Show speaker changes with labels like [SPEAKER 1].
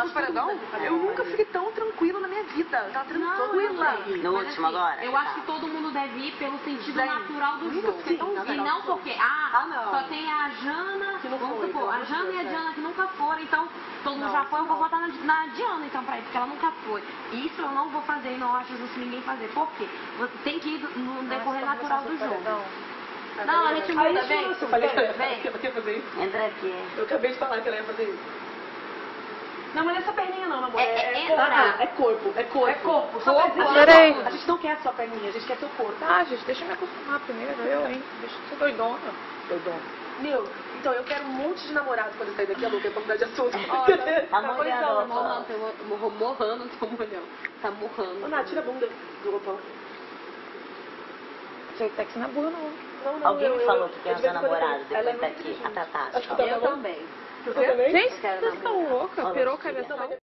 [SPEAKER 1] último paredão, eu nunca fiquei tão tranquila na minha vida. Eu tava tranquila.
[SPEAKER 2] No último agora?
[SPEAKER 3] Eu acho que todo mundo deve ir pelo sentido natural do jogo. E não porque, só tem a Jana, vamos supor, a Jana e a Diana que nunca foram, então todo mundo já foi, eu vou votar na Diana então pra ir, porque ela nunca foi. Isso eu não vou fazer e não acho justo ninguém fazer. Por quê? Você tem que ir no decorrer natural do jogo. Não, a gente muda, vem.
[SPEAKER 1] Eu falei que ela ia fazer isso.
[SPEAKER 2] Entra aqui.
[SPEAKER 1] Eu acabei de falar que ela ia fazer isso. Não, mas não é só perninha não, amor.
[SPEAKER 3] É
[SPEAKER 1] corpo. É corpo. Só
[SPEAKER 4] Peraí.
[SPEAKER 1] A gente não quer só perninha, a gente quer seu corpo.
[SPEAKER 4] Ah, gente, deixa eu me acostumar primeiro, eu, hein? Deixa eu ser doidona.
[SPEAKER 1] Meu, então eu quero um monte de namorado quando eu sair daqui, a Lu, que é pra mudar de assunto.
[SPEAKER 2] Tá molhando.
[SPEAKER 3] Morrando, tô molhando. Tá morrando.
[SPEAKER 1] Ô, Nath, tira a bunda do roupão.
[SPEAKER 4] Você tá aqui na burra, não.
[SPEAKER 1] Não,
[SPEAKER 2] Alguém me falou que quer
[SPEAKER 1] de vez
[SPEAKER 2] seu
[SPEAKER 1] em quando
[SPEAKER 2] namorado
[SPEAKER 1] ela é
[SPEAKER 2] depois
[SPEAKER 1] muito
[SPEAKER 2] daqui.
[SPEAKER 1] inteligente.
[SPEAKER 2] A Tatá.
[SPEAKER 1] Acho que tá
[SPEAKER 3] Eu
[SPEAKER 1] bom.
[SPEAKER 3] também.
[SPEAKER 1] Você também?
[SPEAKER 4] Gente,
[SPEAKER 3] quero
[SPEAKER 4] vocês estão loucas?
[SPEAKER 2] Olha,
[SPEAKER 4] Pirou a
[SPEAKER 2] filha.
[SPEAKER 4] cabeça.